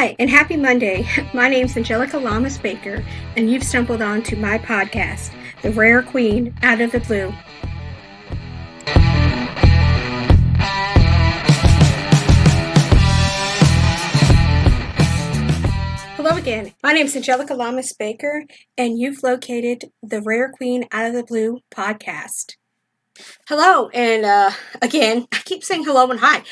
Hi, and happy Monday. My name's Angelica Lamas Baker, and you've stumbled onto my podcast, The Rare Queen Out of the Blue. Hello again. My name's Angelica Lamas Baker, and you've located The Rare Queen Out of the Blue podcast. Hello, and again, I keep saying hello and hi.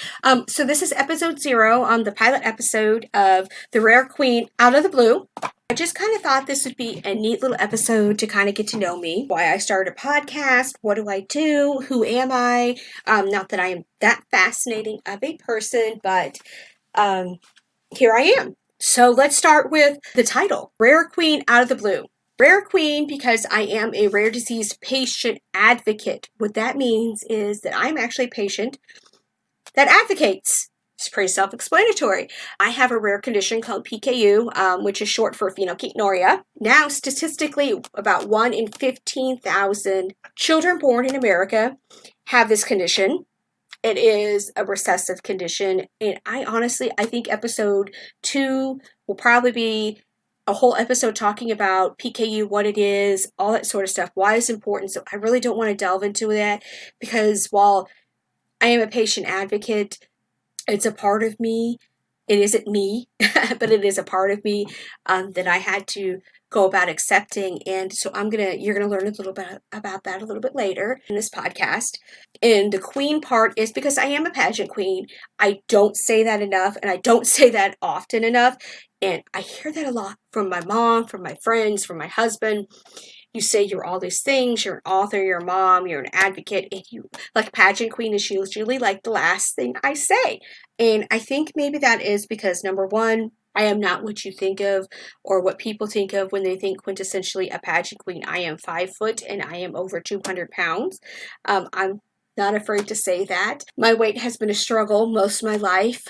So this is episode 0, the pilot episode of The Rare Queen Out of the Blue. I just kind of thought this would be a neat little episode to kind of get to know me, why I started a podcast, what do I do, who am I? Not that I am that fascinating of a person, but here I am. So let's start with the title, Rare Queen Out of the Blue. Rare Queen because I am a rare disease patient advocate. What that means is that I'm actually a patient that advocates. It's pretty self-explanatory. I have a rare condition called PKU, which is short for phenylketonuria. Now, statistically, about 1 in 15,000 children born in America have this condition. It is a recessive condition, and I think episode 2 will probably be a whole episode talking about PKU, what it is, all that sort of stuff, why it's important. So I really don't want to delve into that because while I am a patient advocate, it's a part of me. It isn't me, but it is a part of me that I had to go about accepting. And so you're gonna learn a little bit about that a little bit later in this podcast. And the queen part is because I am a pageant queen. I don't say that enough, and I don't say that often enough. And I hear that a lot from my mom, from my friends, from my husband. You say you're all these things. You're an author, you're a mom, you're an advocate, and you like pageant queen is usually like the last thing I say. And I think maybe that is because number one, I am not what you think of or what people think of when they think quintessentially a pageant queen. I am 5 foot and I am over 200 pounds. I'm not afraid to say that. My weight has been a struggle most of my life,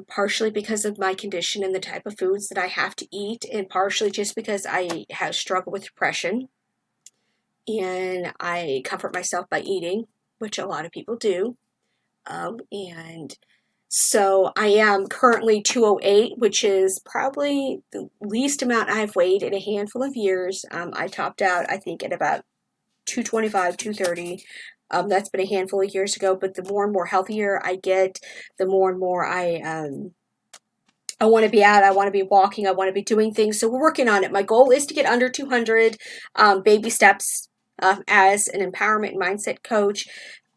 partially because of my condition and the type of foods that I have to eat, and partially just because I have struggled with depression. And I comfort myself by eating, which a lot of people do. And so I am currently 208, which is probably the least amount I've weighed in a handful of years. I topped out, I think, at about 225, 230. That's been a handful of years ago, but the more and more healthier I get, the more and more I want to be out, I want to be walking, I want to be doing things. So we're working on it. My goal is to get under 200, baby steps. As an empowerment and mindset coach,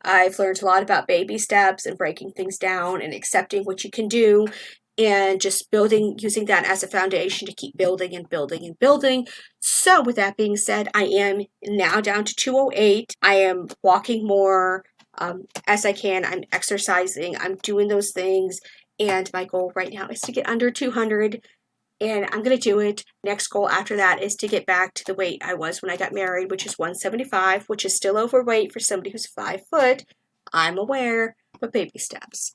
I've learned a lot about baby steps and breaking things down and accepting what you can do and just using that as a foundation to keep building and building and building. So with that being said, I am now down to 208. I am walking more as I can. I'm exercising. I'm doing those things. And my goal right now is to get under 200. And I'm going to do it. Next goal after that is to get back to the weight I was when I got married, which is 175, which is still overweight for somebody who's 5 foot. I'm aware, but baby steps.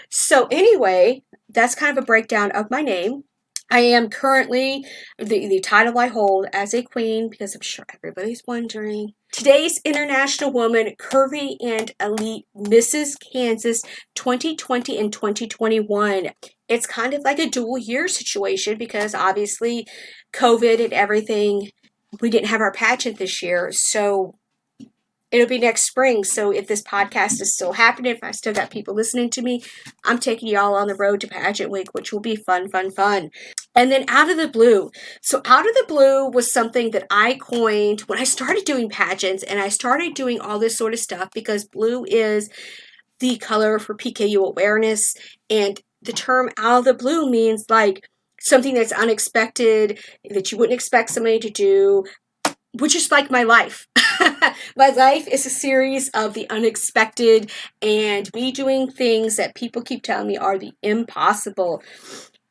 So anyway, that's kind of a breakdown of my name. I am currently the title I hold as a queen, because I'm sure everybody's wondering. Today's International Woman, Curvy and Elite Mrs. Kansas 2020 and 2021. It's kind of like a dual year situation because obviously COVID and everything, we didn't have our pageant this year. So it'll be next spring. So if this podcast is still happening, if I still got people listening to me, I'm taking y'all on the road to Pageant Week, which will be fun, fun, fun. And then Out of the Blue. So Out of the Blue was something that I coined when I started doing pageants and I started doing all this sort of stuff because blue is the color for PKU awareness. And the term Out of the Blue means like something that's unexpected, that you wouldn't expect somebody to do, which is like my life. My life is a series of the unexpected and me doing things that people keep telling me are the impossible.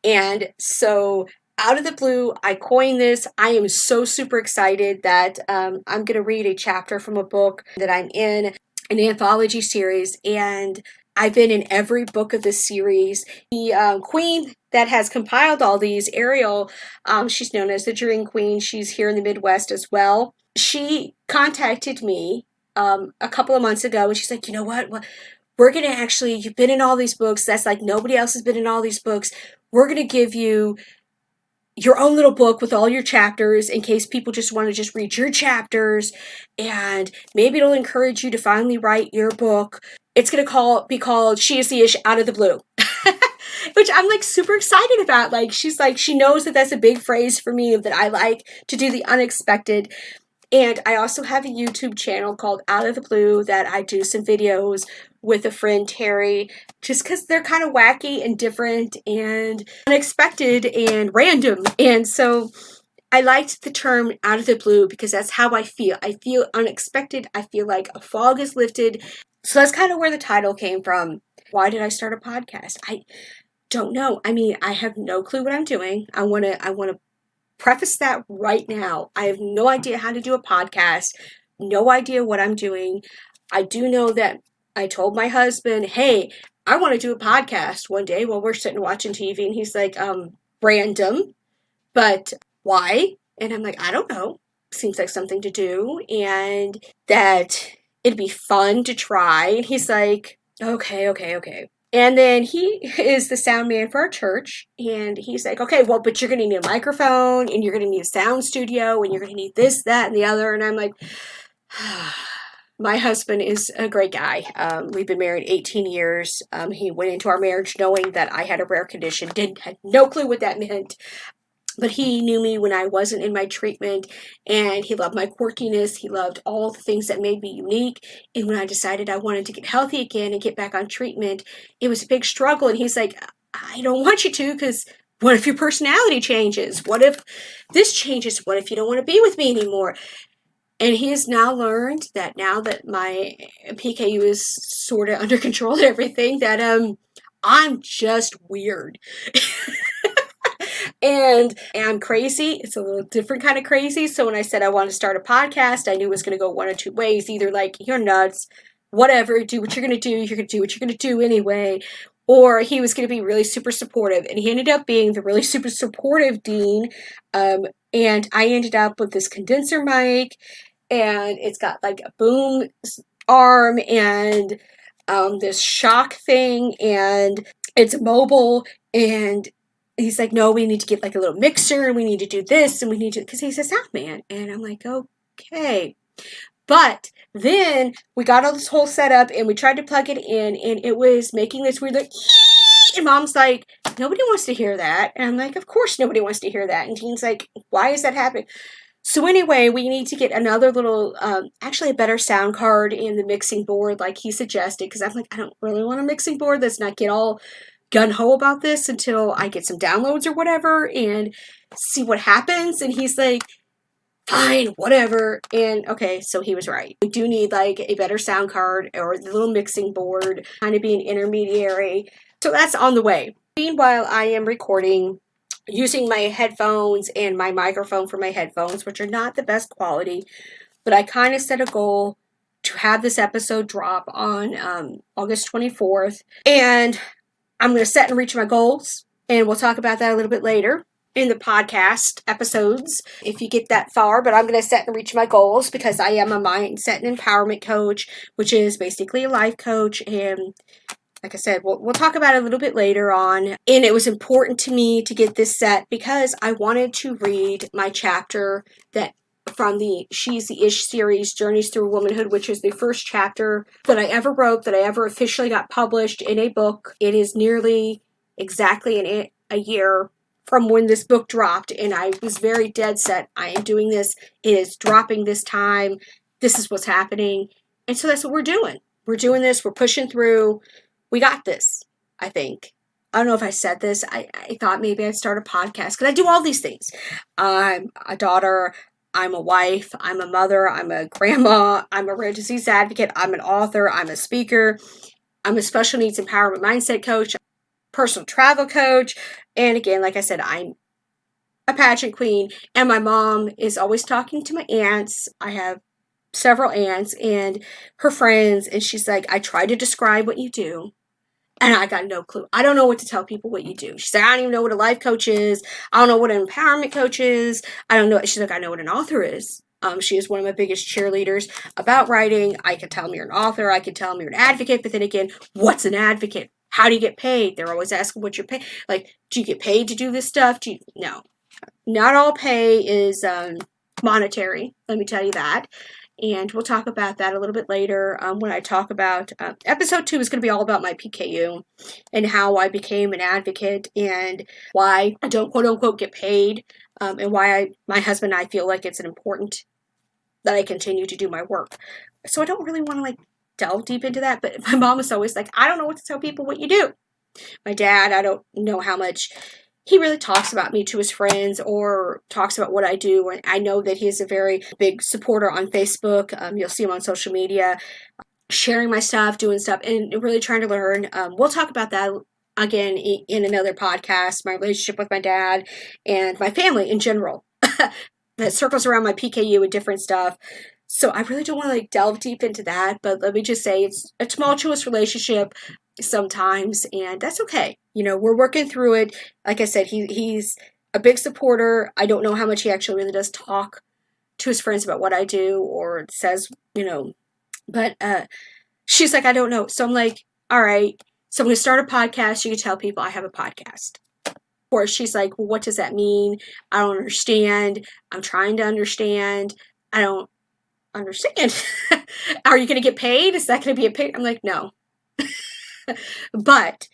And so Out of the Blue, I coined this. I am so super excited that I'm going to read a chapter from a book that I'm in, an anthology series, and I've been in every book of this series. The queen that has compiled all these, Ariel, she's known as the Dream Queen. She's here in the Midwest as well. She contacted me a couple of months ago, and she's like, you know what? we're going to actually, you've been in all these books. That's like nobody else has been in all these books. We're going to give you your own little book with all your chapters in case people just want to just read your chapters, and maybe it'll encourage you to finally write your book. It's going to be called She is the Ish Out of the Blue. Which I'm like super excited about. Like, she's like, she knows that that's a big phrase for me, that I like to do the unexpected. And I also have a YouTube channel called Out of the Blue that I do some videos with a friend, Terry, just because they're kind of wacky and different and unexpected and random. And so I liked the term out of the blue because that's how I feel. I feel unexpected. I feel like a fog is lifted. So that's kind of where the title came from. Why did I start a podcast? I don't know. I mean, I have no clue what I'm doing. I want to preface that right now. I have no idea how to do a podcast, no idea what I'm doing. I do know that I told my husband, hey, I want to do a podcast one day while we're sitting watching TV. And he's like, random, but why? And I'm like, I don't know. Seems like something to do. And that it'd be fun to try. And he's like, okay. And then he is the sound man for our church. And he's like, okay, well, but you're going to need a microphone, and you're going to need a sound studio, and you're going to need this, that, and the other. And I'm like, my husband is a great guy. We've been married 18 years. He went into our marriage knowing that I had a rare condition, had no clue what that meant. But he knew me when I wasn't in my treatment, and he loved my quirkiness. He loved all the things that made me unique. And when I decided I wanted to get healthy again and get back on treatment, it was a big struggle. And he's like, I don't want you to, because what if your personality changes? What if this changes? What if you don't want to be with me anymore? And he has now learned that now that my PKU is sort of under control and everything, that I'm just weird. And I'm crazy. It's a little different kind of crazy. So when I said I wanted to start a podcast, I knew it was going to go one or two ways. Either like, you're nuts, whatever, do what you're going to do. You're going to do what you're going to do anyway. Or he was going to be really super supportive. And he ended up being the really super supportive dean. And I ended up with this condenser mic. And it's got like a boom arm and this shock thing. And it's mobile. And he's like, no, we need to get like a little mixer, and we need to do this, and we need to, because he's a sound man. And I'm like, okay. But then we got all this whole setup, and we tried to plug it in, and it was making this weird, like, and Mom's like, nobody wants to hear that. And I'm like, of course nobody wants to hear that. And Jean's like, why is that happening? So anyway, we need to get another little, actually a better sound card in the mixing board, like he suggested, because I'm like, I don't really want a mixing board. Let's not get all gung-ho about this until I get some downloads or whatever and see what happens. And he's like, fine, whatever. And okay, so he was right. We do need like a better sound card or the little mixing board, kind of be an intermediary. So that's on the way. Meanwhile, I am recording using my headphones and my microphone for my headphones, which are not the best quality, but I kind of set a goal to have this episode drop on August 24th. And I'm going to set and reach my goals, and we'll talk about that a little bit later in the podcast episodes, if you get that far. But I'm going to set and reach my goals because I am a mindset and empowerment coach, which is basically a life coach. And like I said, we'll talk about it a little bit later on. And it was important to me to get this set because I wanted to read my chapter that from the She's the Ish series, Journeys Through Womanhood, which is the first chapter that I ever wrote, that I ever officially got published in a book. It is nearly exactly a year from when this book dropped, and I was very dead set. I am doing this. It is dropping this time. This is what's happening. And so that's what we're doing. We're doing this. We're pushing through. We got this, I think. I don't know if I said this. I thought maybe I'd start a podcast because I do all these things. I'm a daughter. I'm a wife, I'm a mother, I'm a grandma, I'm a rare disease advocate, I'm an author, I'm a speaker, I'm a special needs empowerment mindset coach, personal travel coach, and again, like I said, I'm a pageant queen, and my mom is always talking to my aunts. I have several aunts and her friends, and she's like, I try to describe what you do, and I got no clue. I don't know what to tell people what you do. She's like, I don't even know what a life coach is. I don't know what an empowerment coach is. I don't know. She's like, I know what an author is. She is one of my biggest cheerleaders about writing. I could tell them you're an author. I could tell them you're an advocate. But then again, what's an advocate? How do you get paid? They're always asking what you're paid. Like, do you get paid to do this stuff? No. Not all pay is monetary. Let me tell you that. And we'll talk about that a little bit later when I talk about episode 2 is going to be all about my PKU and how I became an advocate and why I don't quote unquote get paid and why my husband and I feel like it's important that I continue to do my work. So I don't really want to like delve deep into that, but my mom was always like, I don't know what to tell people what you do. My dad, I don't know how much he really talks about me to his friends or talks about what I do. And I know that he's a very big supporter on Facebook. You'll see him on social media, sharing my stuff, doing stuff, and really trying to learn. We'll talk about that again in another podcast, my relationship with my dad and my family in general. That circles around my PKU and different stuff. So I really don't want to like delve deep into that, but let me just say it's a tumultuous relationship sometimes, and that's okay. You know, we're working through it. Like I said, he's a big supporter. I don't know how much he actually really does talk to his friends about what I do or says, you know, but she's like, I don't know. So I'm like, all right. So I'm going to start a podcast. You can tell people I have a podcast. Or she's like, well, what does that mean? I don't understand. I'm trying to understand. I don't understand. Are you going to get paid? Is that going to be a pay? I'm like, no. But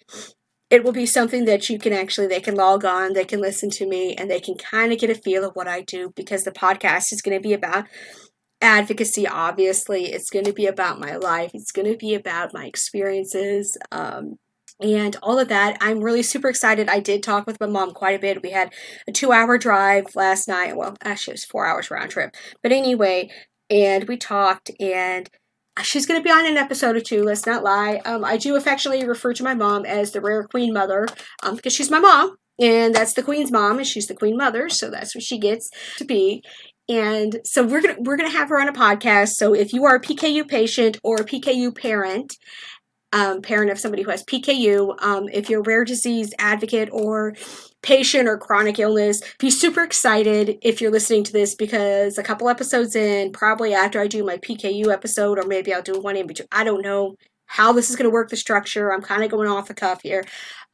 it will be something that you can actually, they can log on, they can listen to me, and they can kind of get a feel of what I do, because the podcast is going to be about advocacy. Obviously, it's going to be about my life. It's going to be about my experiences, and all of that. I'm really super excited. I did talk with my mom quite a bit. We had a 2-hour drive last night. Well, actually, it was 4 hours round trip. But anyway, and we talked, and she's going to be on an episode or 2. Let's not lie. I do affectionately refer to my mom as the rare queen mother, because she's my mom, and that's the queen's mom, and she's the queen mother, so that's what she gets to be. And so we're gonna have her on a podcast. So if you are a PKU patient or a PKU parent, parent of somebody who has PKU, if you're a rare disease advocate or patient or chronic illness, be super excited if you're listening to this, because a couple episodes in, probably after I do my PKU episode, or maybe I'll do one in between. I don't know how this is going to work, the structure. I'm kind of going off the cuff here.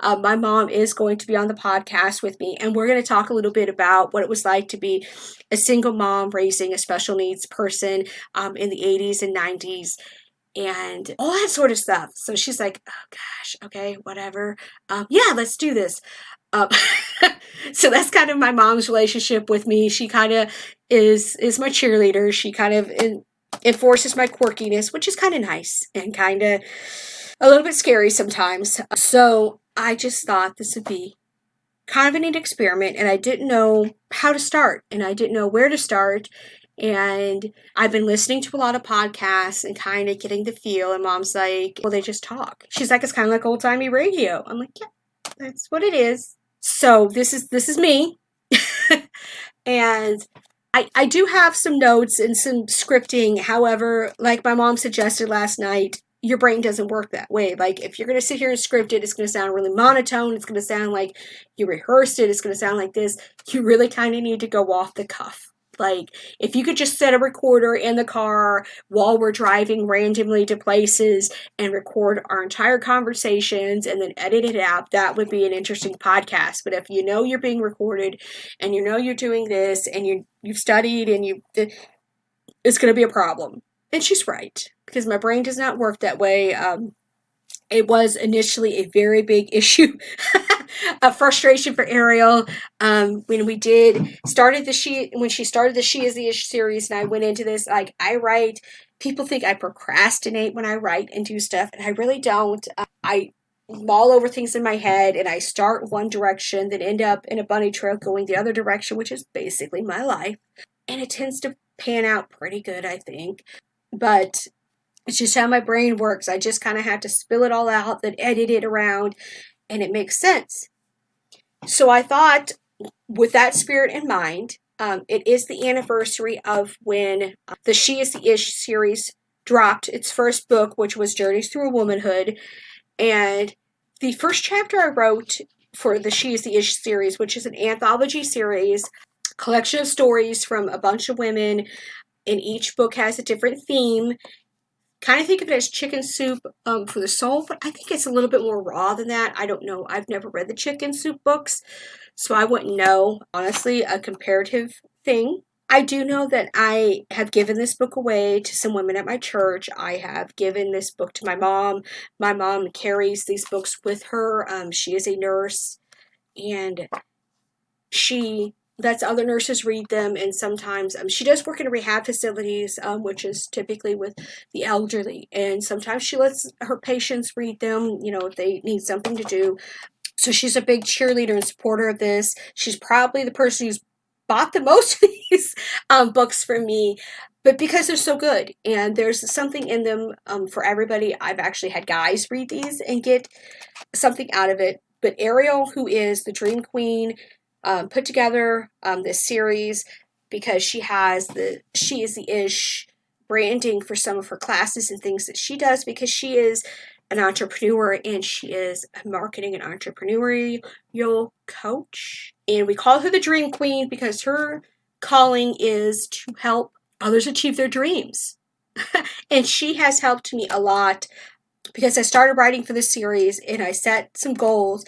My mom is going to be on the podcast with me, and we're going to talk a little bit about what it was like to be a single mom raising a special needs person in the 80s and 90s. And all that sort of stuff. So she's like, oh gosh, okay, whatever. Yeah, let's do this. So that's kind of my mom's relationship with me. She kind of is my cheerleader. She kind of enforces my quirkiness, which is kind of nice and kind of a little bit scary sometimes. So I just thought this would be kind of a neat experiment, and I didn't know how to start, and I didn't know where to start. And I've been listening to a lot of podcasts and kind of getting the feel. And Mom's like, well, they just talk. She's like, it's kind of like old-timey radio. I'm like, yeah, that's what it is. So this is me. And I do have some notes and some scripting. However, like my mom suggested last night, your brain doesn't work that way. Like, if you're going to sit here and script it, it's going to sound really monotone. It's going to sound like you rehearsed it. It's going to sound like this. You really kind of need to go off the cuff. Like, if you could just set a recorder in the car while we're driving randomly to places and record our entire conversations and then edit it out, that would be an interesting podcast. But if you know you're being recorded and you know you're doing this and you've studied and it's going to be a problem. And she's right, because my brain does not work that way. It was initially a very big issue, a frustration for Ariel. When she started the She Is the Ish series, and I went into this, like, I write, people think I procrastinate when I write and do stuff, and I really don't. I mull over things in my head, and I start one direction, then end up in a bunny trail going the other direction, which is basically my life. And it tends to pan out pretty good, I think. But it's just how my brain works. I just kind of have to spill it all out, then edit it around, and it makes sense. So I thought, with that spirit in mind, it is the anniversary of when the She Is the Ish series dropped its first book, which was Journeys Through Womanhood. And the first chapter I wrote for the She Is the Ish series, which is an anthology series collection of stories from a bunch of women, and each book has a different theme. Kind of think of it as chicken soup for the soul, but I think it's a little bit more raw than that. I don't know. I've never read the chicken soup books, so I wouldn't know, honestly, a comparative thing. I do know that I have given this book away to some women at my church. I have given this book to my mom. My mom carries these books with her. She is a nurse, and she lets other nurses read them, and sometimes she does work in rehab facilities, which is typically with the elderly, and sometimes she lets her patients read them, if they need something to do. So she's a big cheerleader and supporter of this. She's probably the person who's bought the most of these books for me, but because they're so good and there's something in them for everybody. I've actually had guys read these and get something out of it. But Ariel, who is the Dream Queen, put together this series because she is the ish branding for some of her classes and things that she does, because she is an entrepreneur and she is a marketing and entrepreneurial coach. And we call her the Dream Queen because her calling is to help others achieve their dreams. And she has helped me a lot because I started writing for this series and I set some goals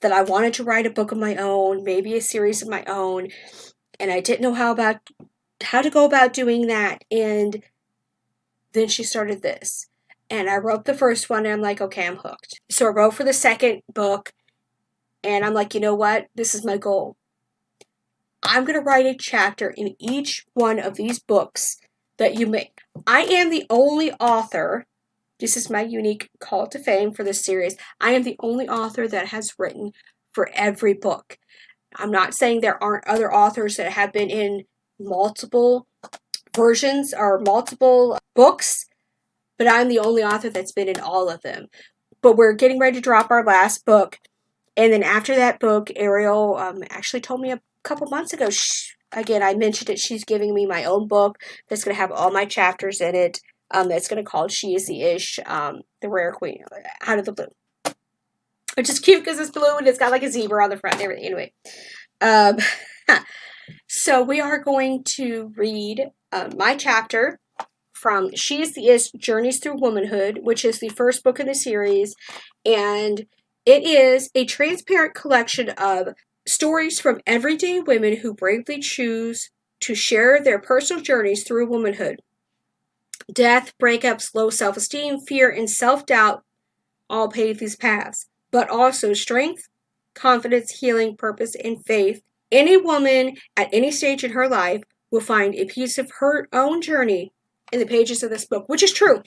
that I wanted to write a book of my own, maybe a series of my own, and I didn't know how to go about doing that. And then she started this, and I wrote the first one, and I'm like, okay, I'm hooked. So I wrote for the second book, and I'm like, you know what? This is my goal. I'm going to write a chapter in each one of these books that you make. I am the only author. This is my unique call to fame for this series. I am the only author that has written for every book. I'm not saying there aren't other authors that have been in multiple versions or multiple books, but I'm the only author that's been in all of them. But we're getting ready to drop our last book. And then after that book, Ariel actually told me a couple months ago, again, I mentioned it, she's giving me my own book that's going to have all my chapters in it. That's going to call She Is the Ish, the Rare Queen, out of the blue. Which is cute because it's blue and it's got like a zebra on the front and everything. Anyway. So we are going to read my chapter from She Is the Ish, Journeys Through Womanhood, which is the first book in the series. And it is a transparent collection of stories from everyday women who bravely choose to share their personal journeys through womanhood. Death, breakups, low self-esteem, fear, and self-doubt all pave these paths, but also strength, confidence, healing, purpose, and faith. Any woman at any stage in her life will find a piece of her own journey in the pages of this book, which is true.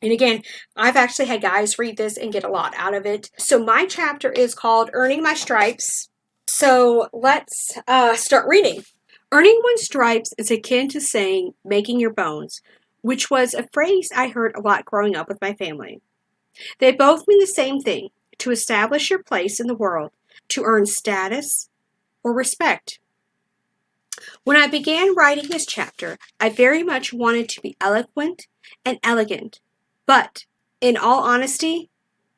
And again, I've actually had guys read this and get a lot out of it. So my chapter is called Earning My Stripes. So let's start reading. Earning one's stripes is akin to saying making your bones, which was a phrase I heard a lot growing up with my family. They both mean the same thing, to establish your place in the world, to earn status or respect. When I began writing this chapter, I very much wanted to be eloquent and elegant, but in all honesty,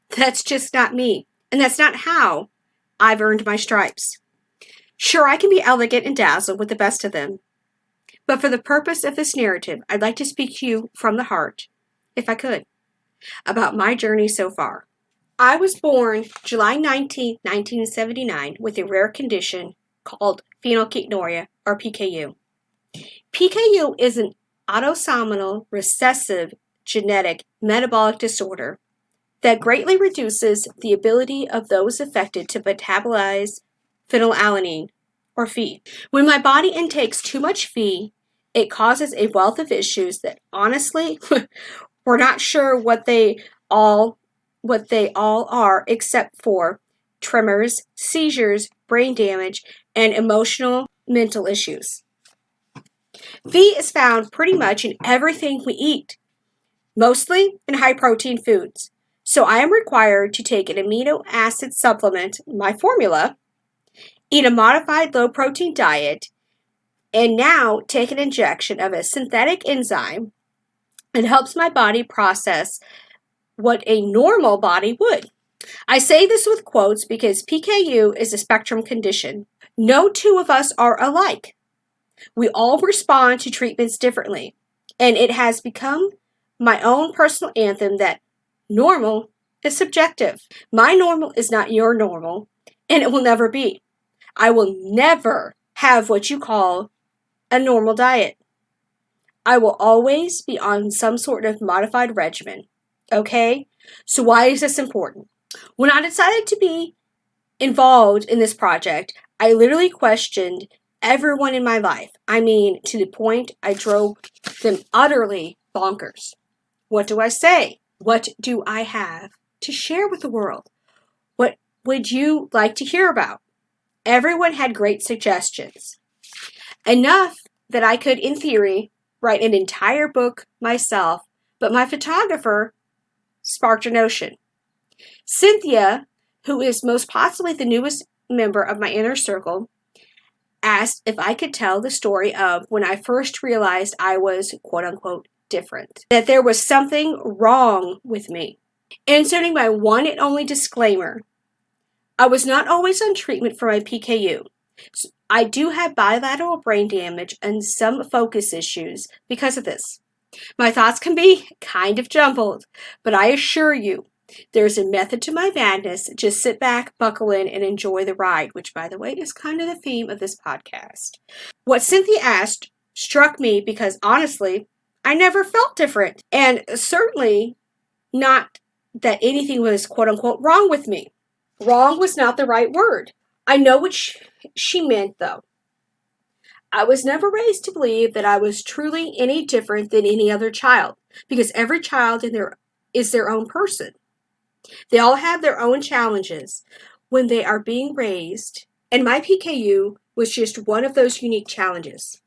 that's just not me, and that's not how I've earned my stripes. Sure, I can be elegant and dazzle with the best of them, but for the purpose of this narrative, I'd like to speak to you from the heart, if I could, about my journey so far. I was born July 19, 1979, with a rare condition called phenylketonuria, or PKU. PKU is an autosomal recessive genetic metabolic disorder that greatly reduces the ability of those affected to metabolize phenylalanine, or Phe. When my body intakes too much Phe, it causes a wealth of issues that honestly, we're not sure what they all are, except for tremors, seizures, brain damage, and emotional mental issues. Phe is found pretty much in everything we eat, mostly in high-protein foods. So I am required to take an amino acid supplement, my formula, eat a modified low-protein diet, and now take an injection of a synthetic enzyme that helps my body process what a normal body would. I say this with quotes because PKU is a spectrum condition. No two of us are alike. We all respond to treatments differently, and it has become my own personal anthem that normal is subjective. My normal is not your normal, and it will never be. I will never have what you call a normal diet. I will always be on some sort of modified regimen. Okay? So why is this important? When I decided to be involved in this project, I literally questioned everyone in my life. I mean, to the point I drove them utterly bonkers. What do I say? What do I have to share with the world? What would you like to hear about? Everyone had great suggestions. Enough that I could, in theory, write an entire book myself, but my photographer sparked a notion. Cynthia, who is most possibly the newest member of my inner circle, asked if I could tell the story of when I first realized I was, quote unquote, different, that there was something wrong with me. Inserting my one and only disclaimer, I was not always on treatment for my PKU. So I do have bilateral brain damage and some focus issues because of this. My thoughts can be kind of jumbled, but I assure you, there's a method to my madness. Just sit back, buckle in, and enjoy the ride, which, by the way, is kind of the theme of this podcast. What Cynthia asked struck me because, honestly, I never felt different, and certainly not that anything was, quote-unquote, wrong with me. Wrong was not the right word. I know what she meant, though. I was never raised to believe that I was truly any different than any other child, because every child is their own person. They all have their own challenges when they are being raised, and my PKU was just one of those unique challenges.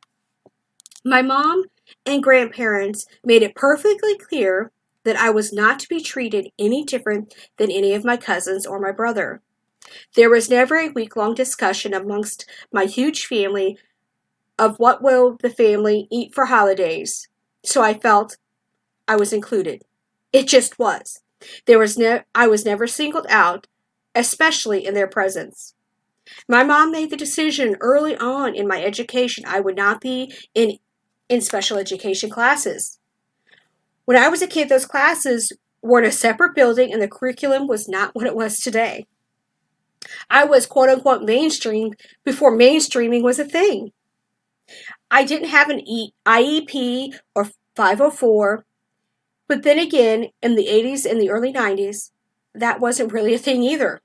My mom and grandparents made it perfectly clear that I was not to be treated any different than any of my cousins or my brother. There was never a week-long discussion amongst my huge family of what will the family eat for holidays, so I felt I was included. It just was. I was never singled out, especially in their presence. My mom made the decision early on in my education I would not be in special education classes. When I was a kid, those classes were in a separate building and the curriculum was not what it was today. I was quote-unquote mainstream before mainstreaming was a thing. I didn't have an IEP or 504, but then again, in the 80s and the early 90s, that wasn't really a thing either.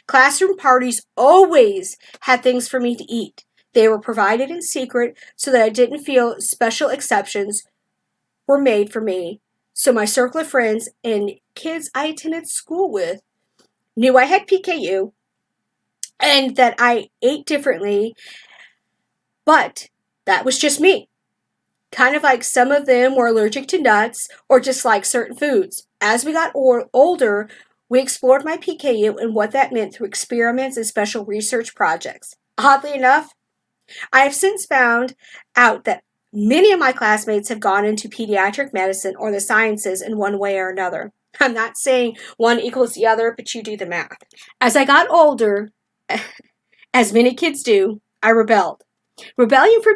Classroom parties always had things for me to eat. They were provided in secret so that I didn't feel special exceptions were made for me. So my circle of friends and kids I attended school with knew I had PKU and that I ate differently, but that was just me. Kind of like some of them were allergic to nuts or disliked certain foods. As we got older, we explored my PKU and what that meant through experiments and special research projects. Oddly enough, I have since found out that many of my classmates have gone into pediatric medicine or the sciences in one way or another. I'm not saying one equals the other, but you do the math. As I got older, as many kids do, I rebelled. Rebellion for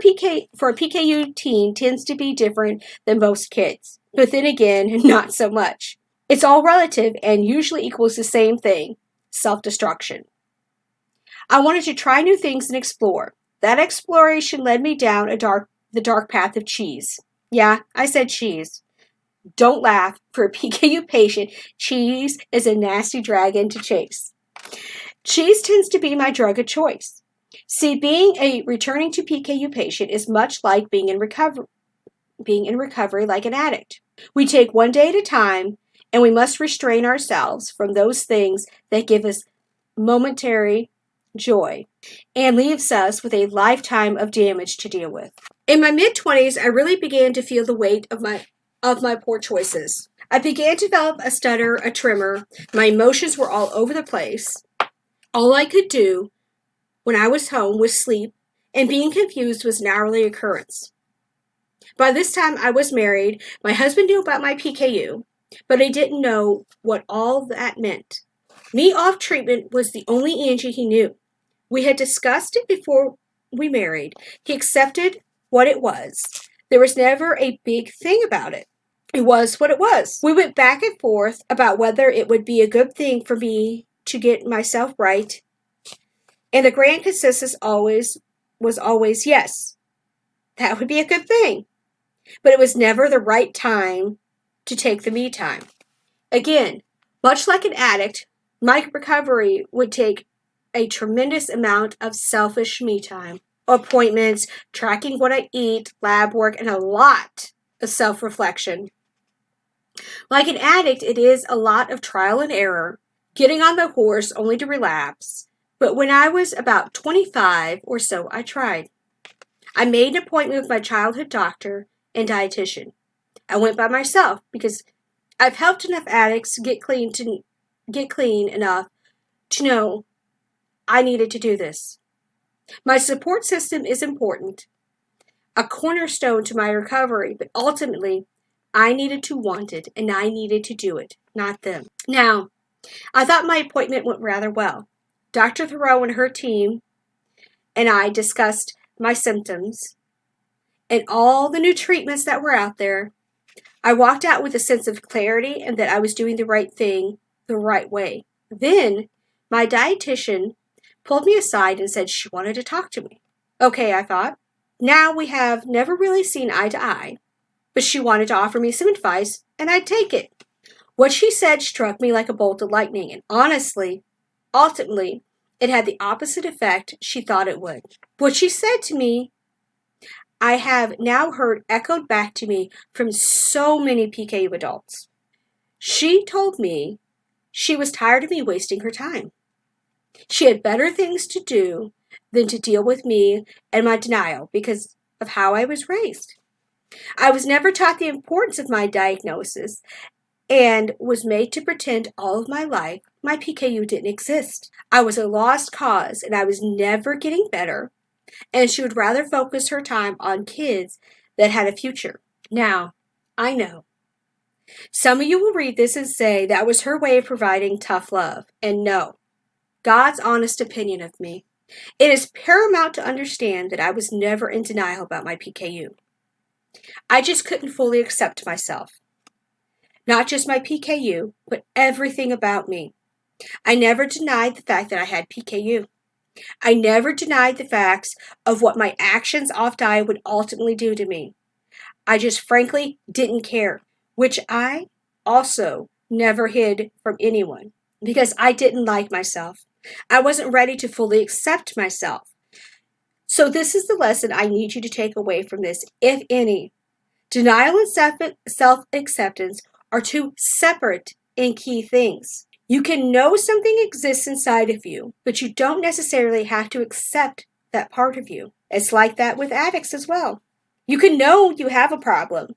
a PKU teen tends to be different than most kids, but then again, not so much. It's all relative and usually equals the same thing, self-destruction. I wanted to try new things and explore. That exploration led me down the dark path of cheese. Yeah, I said cheese. Don't laugh. For a PKU patient, cheese is a nasty dragon to chase. Cheese tends to be my drug of choice. See, being a returning to PKU patient is much like being in recovery like an addict. We take one day at a time, and we must restrain ourselves from those things that give us momentary joy and leaves us with a lifetime of damage to deal with. In my mid-20s, I really began to feel the weight of my poor choices. I began to develop a stutter, a tremor. My emotions were all over the place. All I could do when I was home was sleep, and being confused was an hourly occurrence. By this time, I was married. My husband knew about my PKU, but I didn't know what all that meant. Me off treatment was the only Angie he knew. We had discussed it before we married. He accepted what it was. There was never a big thing about it. It was what it was. We went back and forth about whether it would be a good thing for me to get myself right. And the grand consensus was always yes. That would be a good thing. But it was never the right time to take the me time. Again, much like an addict, my recovery would take a tremendous amount of selfish me time. Appointments, tracking what I eat, lab work, and a lot of self-reflection. Like an addict, it is a lot of trial and error, getting on the horse only to relapse. But when I was about 25 or so, I tried. I made an appointment with my childhood doctor and dietitian. I went by myself because I've helped enough addicts get clean enough to know I needed to do this. My support system is important, a cornerstone to my recovery, but ultimately, I needed to want it, and I needed to do it, not them. Now, I thought my appointment went rather well. Dr. Thoreau and her team and I discussed my symptoms and all the new treatments that were out there. I walked out with a sense of clarity and that I was doing the right thing the right way. Then, my dietitian pulled me aside and said she wanted to talk to me. Okay, I thought. Now we have never really seen eye to eye, but she wanted to offer me some advice, and I'd take it. What she said struck me like a bolt of lightning, and honestly, ultimately, it had the opposite effect she thought it would. What she said to me, I have now heard echoed back to me from so many PKU adults. She told me she was tired of me wasting her time. She had better things to do than to deal with me and my denial because of how I was raised. I was never taught the importance of my diagnosis and was made to pretend all of my life my PKU didn't exist. I was a lost cause and I was never getting better, and she would rather focus her time on kids that had a future. Now, I know. Some of you will read this and say that was her way of providing tough love, and no. God's honest opinion of me. It is paramount to understand that I was never in denial about my PKU. I just couldn't fully accept myself. Not just my PKU, but everything about me. I never denied the fact that I had PKU. I never denied the facts of what my actions off diet would ultimately do to me. I just frankly didn't care, which I also never hid from anyone because I didn't like myself. I wasn't ready to fully accept myself. So this is the lesson I need you to take away from this, if any. Denial and self-acceptance are two separate and key things. You can know something exists inside of you, but you don't necessarily have to accept that part of you. It's like that with addicts as well. You can know you have a problem,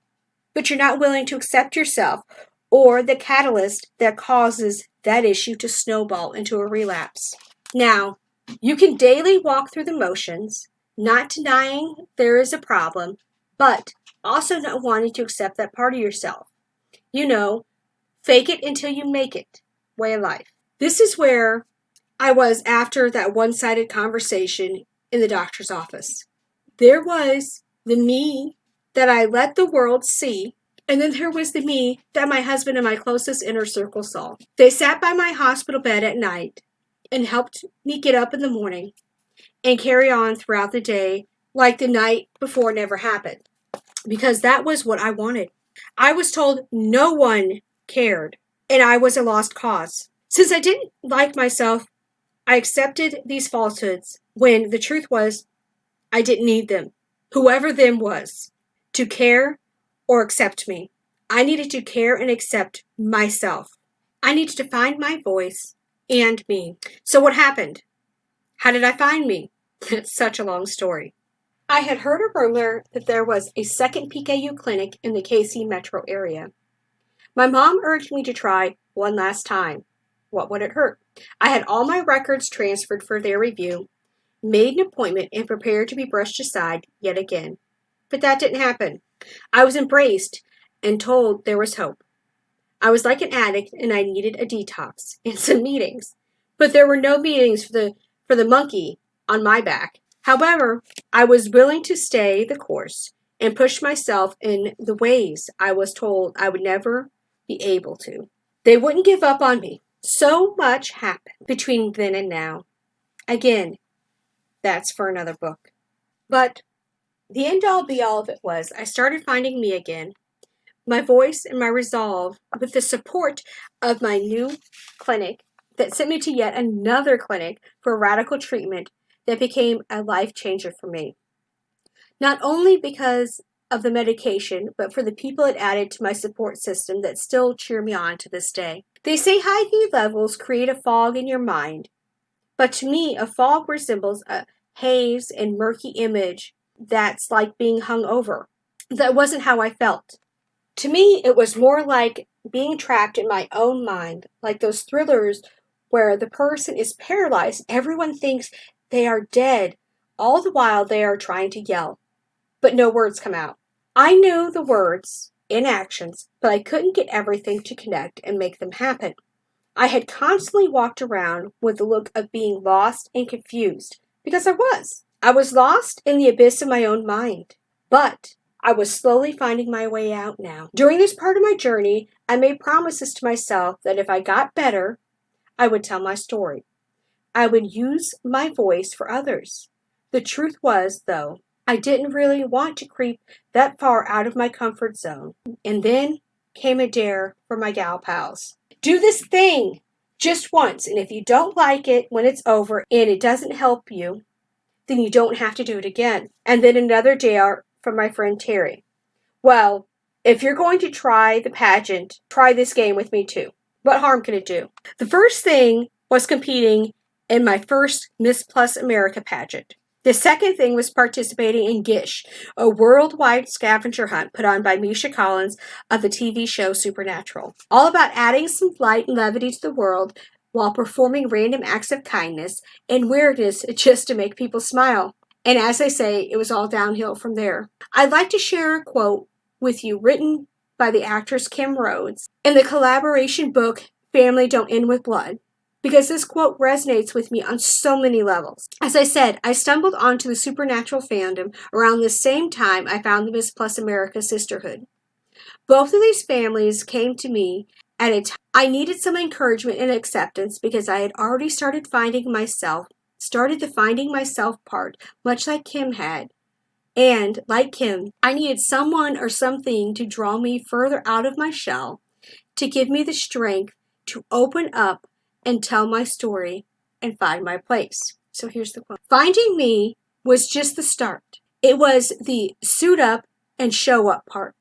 but you're not willing to accept yourself or the catalyst that causes that issue to snowball into a relapse. Now, you can daily walk through the motions, not denying there is a problem, but also not wanting to accept that part of yourself. You know, fake it until you make it way of life. This is where I was after that one-sided conversation in the doctor's office. There was the me that I let the world see, and then there was the me that my husband and my closest inner circle saw. They sat by my hospital bed at night and helped me get up in the morning and carry on throughout the day like the night before never happened, because that was what I wanted. I was told no one cared, and I was a lost cause. Since I didn't like myself, I accepted these falsehoods when the truth was I didn't need them, whoever them was, to care or accept me. I needed to care and accept myself. I needed to find my voice and me. So what happened? How did I find me? It's such a long story. I had heard a rumor that there was a second PKU clinic in the KC metro area. My mom urged me to try one last time. What would it hurt? I had all my records transferred for their review, made an appointment, and prepared to be brushed aside yet again. But that didn't happen. I was embraced and told there was hope. I was like an addict and I needed a detox and some meetings. But there were no meetings for the monkey on my back. However, I was willing to stay the course and push myself in the ways I was told I would never be able to. They wouldn't give up on me. So much happened between then and now. Again, that's for another book. But the end all be all of it was I started finding me again, my voice and my resolve, with the support of my new clinic that sent me to yet another clinic for radical treatment that became a life changer for me. Not only because of the medication, but for the people it added to my support system that still cheer me on to this day. They say high heat levels create a fog in your mind, but to me, a fog resembles a haze and murky image that's like being hung over. That wasn't how I felt. To me, it was more like being trapped in my own mind, like those thrillers where the person is paralyzed. Everyone thinks they are dead, all the while they are trying to yell, but no words come out. I knew the words in actions, but I couldn't get everything to connect and make them happen. I had constantly walked around with the look of being lost and confused, because I was. I was lost in the abyss of my own mind, but I was slowly finding my way out now. During this part of my journey, I made promises to myself that if I got better, I would tell my story. I would use my voice for others. The truth was, though, I didn't really want to creep that far out of my comfort zone. And then came a dare from my gal pals. Do this thing just once, and if you don't like it when it's over and it doesn't help you, then you don't have to do it again. And then another dare from my friend Terry. Well, if you're going to try the pageant, try this game with me too. What harm can it do? The first thing was competing in my first Miss Plus America pageant. The second thing was participating in Gish, a worldwide scavenger hunt put on by Misha Collins of the TV show Supernatural. All about adding some light and levity to the world while performing random acts of kindness and weirdness just to make people smile. And as I say, it was all downhill from there. I'd like to share a quote with you written by the actress Kim Rhodes in the collaboration book Family Don't End with Blood, because this quote resonates with me on so many levels. As I said, I stumbled onto the Supernatural fandom around the same time I found the Miss Plus America sisterhood. Both of these families came to me at a time I needed some encouragement and acceptance because I had already started the finding myself part, much like Kim had. And, like Kim, I needed someone or something to draw me further out of my shell, to give me the strength to open up and tell my story and find my place. So here's the quote. Finding me was just the start. It was the suit up and show up part.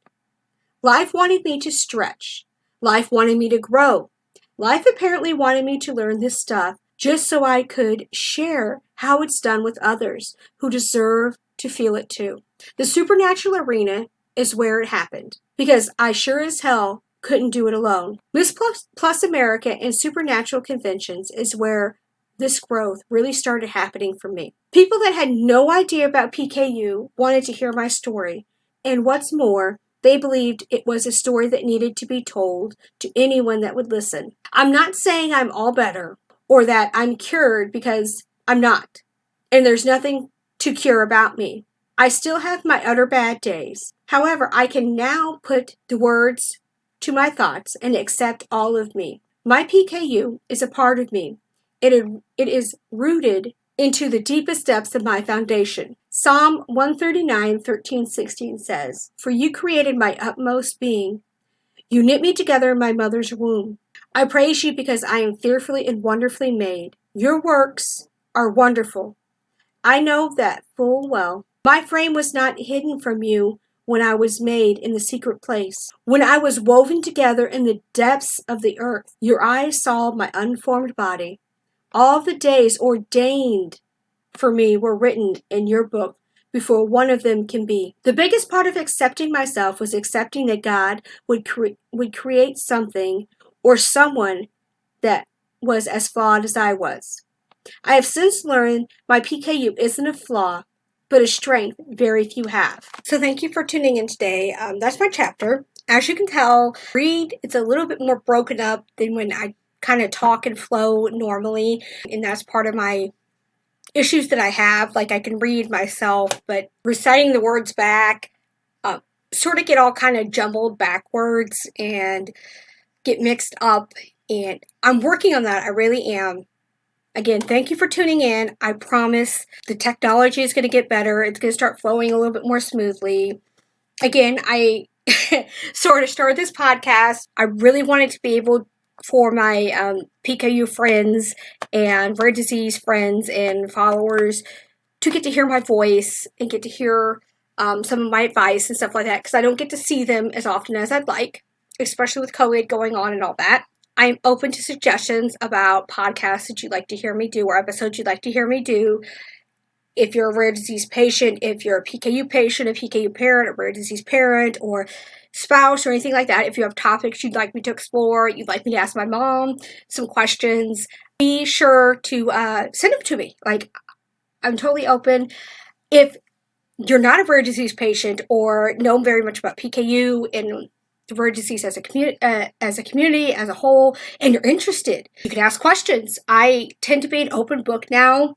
Life wanted me to stretch. Life wanted me to grow. Life apparently wanted me to learn this stuff just so I could share how it's done with others who deserve to feel it too. The supernatural arena is where it happened, because I sure as hell couldn't do it alone. Miss Plus America and supernatural conventions is where this growth really started happening for me. People that had no idea about PKU wanted to hear my story, and what's more, they believed it was a story that needed to be told to anyone that would listen. I'm not saying I'm all better or that I'm cured, because I'm not, and there's nothing to cure about me. I still have my utter bad days. However, I can now put the words to my thoughts and accept all of me. My PKU is a part of me. It is rooted into the deepest depths of my foundation. Psalm 139:13-16 says, "For you created my utmost being. You knit me together in my mother's womb. I praise you because I am fearfully and wonderfully made. Your works are wonderful. I know that full well. My frame was not hidden from you when I was made in the secret place. When I was woven together in the depths of the earth, your eyes saw my unformed body. All the days ordained for me were written in your book before one of them can be." The biggest part of accepting myself was accepting that God would create something or someone that was as flawed as I was. I have since learned my PKU isn't a flaw, but a strength very few have. So thank you for tuning in today. That's my chapter. As you can tell, it's a little bit more broken up than when I kind of talk and flow normally, and that's part of my issues that I have. Like I can read myself, but reciting the words back, sort of get all kind of jumbled backwards and get mixed up. And I'm working on that. I really am. Again, thank you for tuning in. I promise the technology is going to get better. It's going to start flowing a little bit more smoothly. Again, I sort of started this podcast. I really wanted to be able for my PKU friends and rare disease friends and followers to get to hear my voice and get to hear some of my advice and stuff like that, because I don't get to see them as often as I'd like, especially with COVID going on and all that. I'm open to suggestions about podcasts that you'd like to hear me do or episodes you'd like to hear me do. If you're a rare disease patient, if you're a PKU patient, a PKU parent, a rare disease parent, or spouse, or anything like that, if you have topics you'd like me to explore, you'd like me to ask my mom some questions, be sure to send them to me. Like, I'm totally open. If you're not a rare disease patient or know very much about PKU and the rare disease as a community, as a whole, and you're interested, you can ask questions. I tend to be an open book now,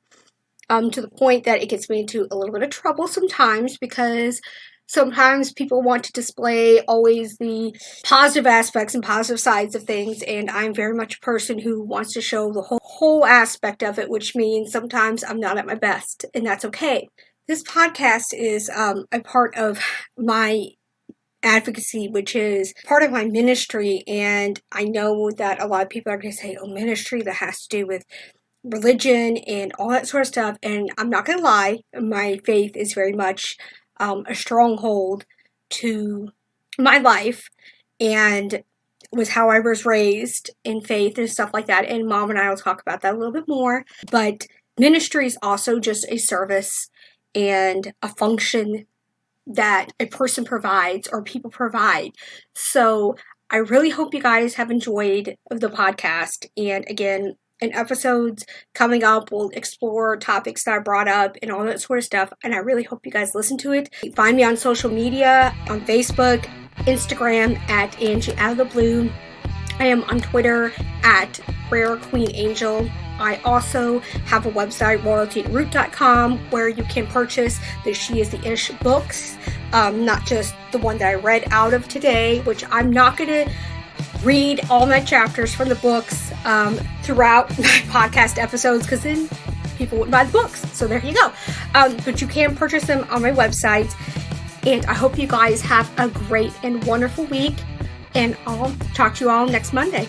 to the point that it gets me into a little bit of trouble sometimes, because sometimes people want to display always the positive aspects and positive sides of things, and I'm very much a person who wants to show the whole aspect of it, which means sometimes I'm not at my best, and that's okay. This podcast is a part of my advocacy, which is part of my ministry, and I know that a lot of people are going to say, oh, ministry, that has to do with religion and all that sort of stuff, and I'm not going to lie, my faith is very much a stronghold to my life, and was how I was raised in faith and stuff like that, and Mom and I will talk about that a little bit more. But ministry is also just a service and a function that a person provides or people provide. So I really hope you guys have enjoyed the podcast, and again, in episodes coming up, we'll explore topics that I brought up and all that sort of stuff, and I really hope you guys listen to it. Find me on social media, on Facebook, Instagram at Angie Out of the Blue. I am on Twitter at Rare Queen Angel. I also have a website, royaltyandroot.com, where you can purchase the She Is the Ish books, not just the one that I read out of today, which I'm not going to read all my chapters from the books throughout my podcast episodes, because then people wouldn't buy the books. So there you go. But you can purchase them on my website. And I hope you guys have a great and wonderful week. And I'll talk to you all next Monday.